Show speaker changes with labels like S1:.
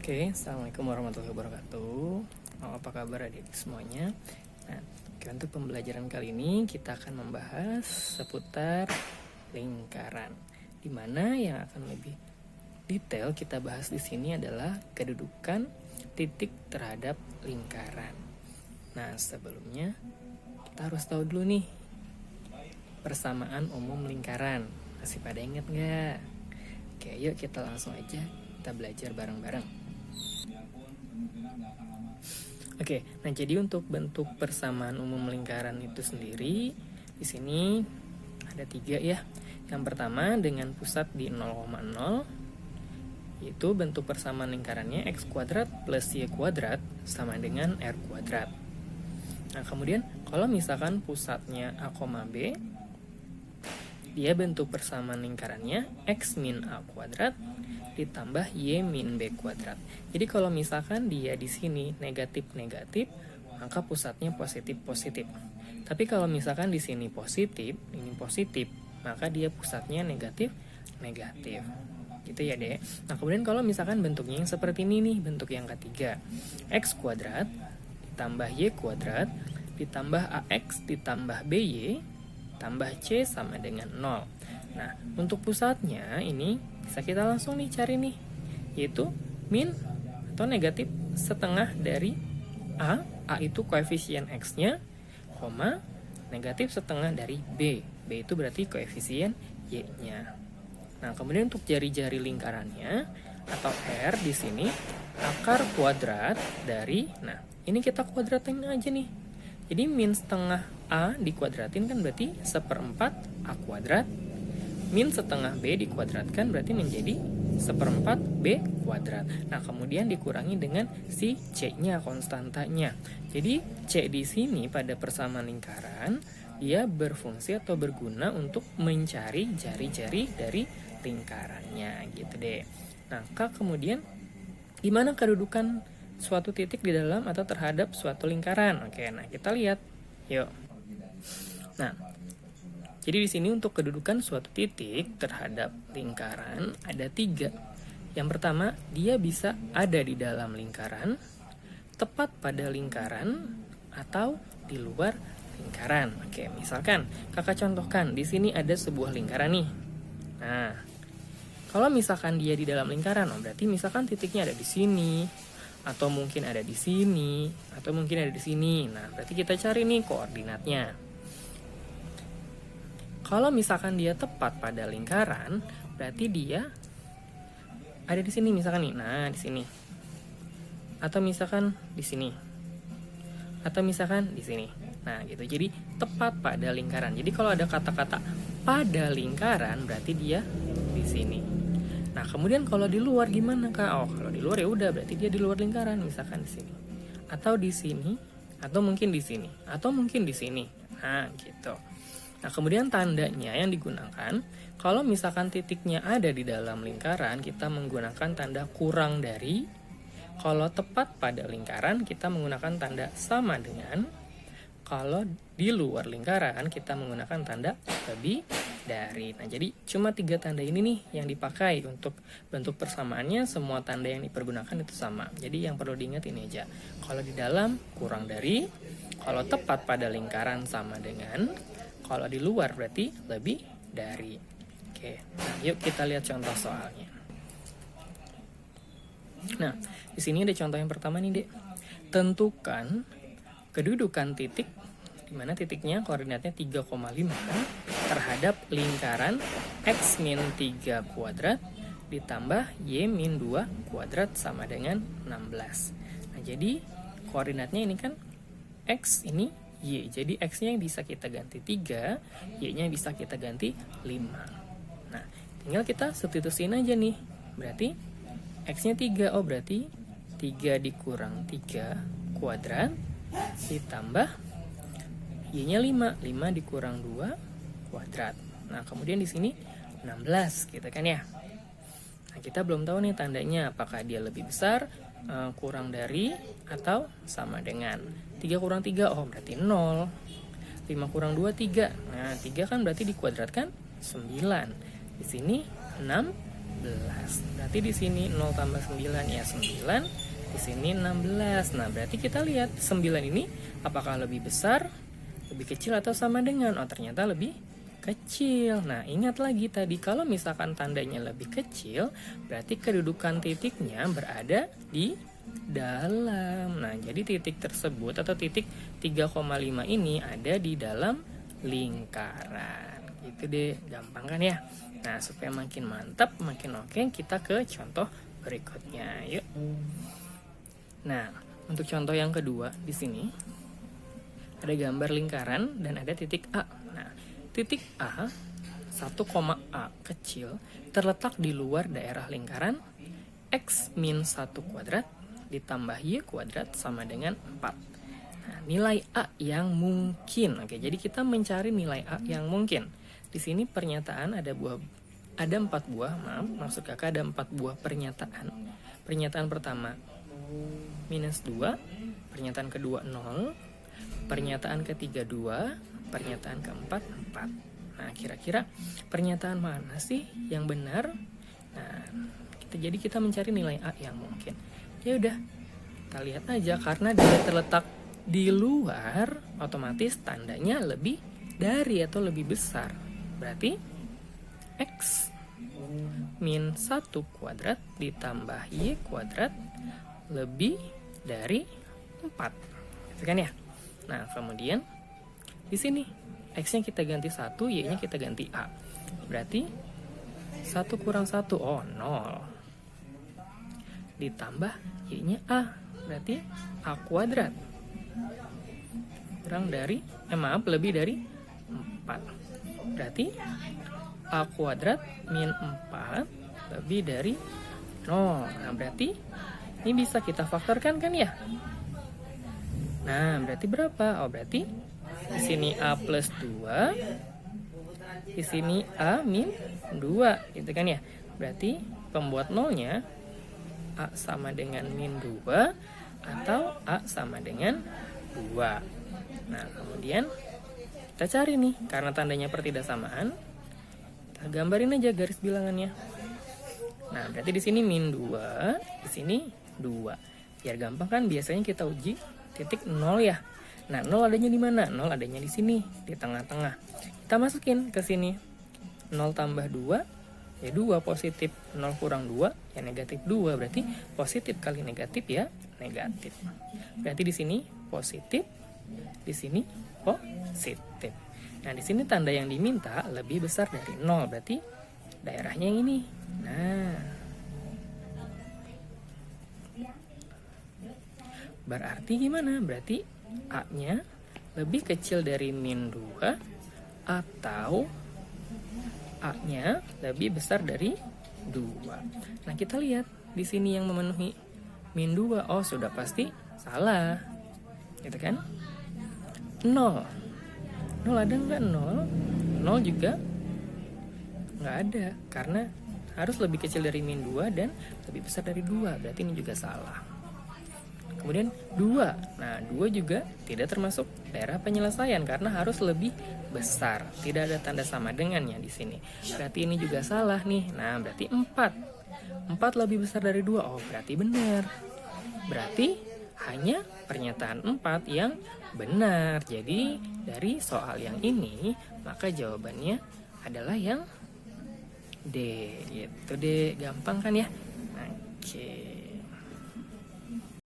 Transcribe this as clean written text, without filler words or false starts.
S1: Oke, Assalamualaikum warahmatullahi wabarakatuh. Apa kabar adik semuanya? Nah, untuk pembelajaran kali ini kita akan membahas seputar lingkaran. Di mana yang akan lebih detail kita bahas di sini adalah kedudukan titik terhadap lingkaran. Nah, sebelumnya kita harus tahu dulu nih persamaan umum lingkaran. Masih pada ingat nggak? Oke, yuk kita langsung aja kita belajar bareng-bareng. Oke, nah jadi untuk bentuk persamaan umum lingkaran itu sendiri di sini ada 3 ya. Yang pertama dengan pusat di 0,0 yaitu bentuk persamaan lingkarannya x kuadrat plus y kuadrat sama dengan r kuadrat. Nah, kemudian kalau misalkan pusatnya a, b, dia bentuk persamaan lingkarannya x min a kuadrat ditambah y min b kuadrat. Jadi kalau misalkan dia di sini negatif-negatif, maka pusatnya positif-positif. Tapi kalau misalkan di sini positif, ini positif, maka dia pusatnya negatif-negatif. Gitu ya, Dek. Nah, kemudian kalau misalkan bentuknya yang seperti ini nih, bentuk yang ketiga. X kuadrat ditambah y kuadrat ditambah ax ditambah by tambah c sama dengan 0. Nah, untuk pusatnya ini bisa kita langsung nih cari nih, yaitu min atau negatif setengah dari A itu koefisien X-nya, koma, negatif setengah dari B itu berarti koefisien Y-nya. Nah, kemudian untuk jari-jari lingkarannya, atau R di sini, akar kuadrat dari, nah, ini kita kuadratin aja nih. Jadi min setengah A dikuadratin kan berarti 1/4 A kuadrat. Min setengah B dikuadratkan berarti menjadi 1/4 B kuadrat. Nah, kemudian dikurangi dengan si C-nya, konstantanya. Jadi, C di sini pada persamaan lingkaran, dia berfungsi atau berguna untuk mencari jari-jari dari lingkarannya, gitu deh. Nah, kemudian, gimana kedudukan suatu titik di dalam atau terhadap suatu lingkaran? Oke, nah kita lihat. Yuk. Nah, jadi di sini untuk kedudukan suatu titik terhadap lingkaran ada 3. Yang pertama, dia bisa ada di dalam lingkaran, tepat pada lingkaran, atau di luar lingkaran. Oke, misalkan kakak contohkan di sini ada sebuah lingkaran nih. Nah, kalau misalkan dia di dalam lingkaran, berarti misalkan titiknya ada di sini, atau mungkin ada di sini, atau mungkin ada di sini. Nah, berarti kita cari nih koordinatnya. Kalau misalkan dia tepat pada lingkaran, berarti dia ada di sini misalkan nih. Nah, di sini. Atau misalkan di sini. Atau misalkan di sini. Nah, gitu. Jadi tepat pada lingkaran. Jadi kalau ada kata-kata pada lingkaran, berarti dia di sini. Nah, kemudian kalau di luar gimana, Kak? Oh, kalau di luar ya udah berarti dia di luar lingkaran, misalkan di sini. Atau di sini, atau mungkin di sini, atau mungkin di sini. Nah, gitu. Nah, kemudian tandanya yang digunakan, kalau misalkan titiknya ada di dalam lingkaran, kita menggunakan tanda kurang dari. Kalau tepat pada lingkaran, kita menggunakan tanda sama dengan. Kalau di luar lingkaran, kita menggunakan tanda lebih dari. Nah, jadi cuma 3 tanda ini nih yang dipakai untuk bentuk persamaannya. Semua tanda yang dipergunakan itu sama. Jadi yang perlu diingat ini aja. Kalau di dalam kurang dari, kalau tepat pada lingkaran sama dengan, kalau di luar berarti lebih dari. Oke, nah, yuk kita lihat contoh soalnya. Nah, di sini ada contoh yang pertama nih, Dek. Tentukan kedudukan titik, di mana titiknya koordinatnya 3,5 terhadap lingkaran x min 3 kuadrat ditambah y min 2 kuadrat sama dengan 16. Nah, jadi koordinatnya ini kan x ini y. Jadi x-nya yang bisa kita ganti 3, y-nya bisa kita ganti 5. Nah, tinggal kita substitusiin aja nih. Berarti x-nya 3. Oh, berarti 3 dikurang 3 kuadrat ditambah y-nya 5. 5 dikurang 2 kuadrat. Nah, kemudian di sini 16 gitu kan ya. Nah, kita belum tahu nih tandanya apakah dia lebih besar, kurang dari, atau sama dengan. 3 kurang 3, oh berarti 0. 5 kurang 2, 3. Nah, 3 kan berarti dikuadratkan 9. Di sini 16. Berarti di sini 0 tambah 9 ya 9, di sini 16. Nah, berarti kita lihat 9 ini apakah lebih besar, lebih kecil atau sama dengan? Oh, ternyata lebih kecil. Nah, ingat lagi tadi kalau misalkan tandanya lebih kecil, berarti kedudukan titiknya berada di dalam. Nah, jadi titik tersebut atau titik 3,5 ini ada di dalam lingkaran. Gitu deh, gampang kan ya? Nah, supaya makin mantap, makin oke, kita ke contoh berikutnya. Yuk. Nah, untuk contoh yang kedua di sini ada gambar lingkaran dan ada titik A. Nah, titik A 1,A kecil terletak di luar daerah lingkaran X min 1 kuadrat ditambah Y kuadrat sama dengan 4. Nah, nilai A yang mungkin. Oke, jadi kita mencari nilai A yang mungkin. Di sini pernyataan ada 4 buah, maksud kakak ada 4 buah pernyataan. Pernyataan pertama minus 2, pernyataan kedua 0, pernyataan ketiga 2, pernyataan keempat 4. Nah, kira-kira pernyataan mana sih yang benar? Nah, kita mencari nilai A yang mungkin. Ya udah, kita lihat aja, karena dia terletak di luar, otomatis tandanya lebih dari atau lebih besar. Berarti X min 1 kuadrat ditambah Y kuadrat lebih dari 4. Gitu kan ya? Nah, kemudian di sini X-nya kita ganti 1, Y-nya kita ganti A. Berarti 1 kurang 1, oh 0. Ditambah Y-nya A, berarti A kuadrat. Kurang dari, lebih dari 4. Berarti A kuadrat min 4 lebih dari 0. Nah, berarti ini bisa kita faktorkan kan ya? Nah, berarti berapa? Oh, berarti di sini A plus 2, di sini A min 2, gitu kan ya? Berarti pembuat nolnya A sama dengan min 2 atau A sama dengan 2. Nah, kemudian kita cari nih, karena tandanya pertidaksamaan, kita gambarin aja garis bilangannya. Nah, berarti di sini min 2, di sini 2. Biar gampang kan, biasanya kita uji titik 0 ya. Nah, 0 adanya di mana? 0 adanya di sini, di tengah-tengah. Kita masukin ke sini. 0 tambah 2, ya 2 positif. 0 kurang 2, ya negatif 2. Berarti positif kali negatif ya negatif. Berarti di sini positif, di sini positif. Nah, di sini tanda yang diminta lebih besar dari 0, berarti daerahnya yang ini. Nah, berarti gimana? Berarti A-nya lebih kecil dari min 2 atau A-nya lebih besar dari 2. Nah, kita lihat di sini yang memenuhi min 2. Oh, sudah pasti salah. Gitu kan? 0 ada nggak? 0 juga nggak ada, karena harus lebih kecil dari min 2 dan lebih besar dari 2, berarti ini juga salah. Kemudian 2, nah 2 juga tidak termasuk daerah penyelesaian karena harus lebih besar, tidak ada tanda sama dengannya di sini, berarti ini juga salah nih. Nah, berarti 4 lebih besar dari 2, oh berarti benar, berarti hanya pernyataan 4 yang benar. Jadi dari soal yang ini maka jawabannya adalah yang D. Gitu deh, gampang kan ya? Oke.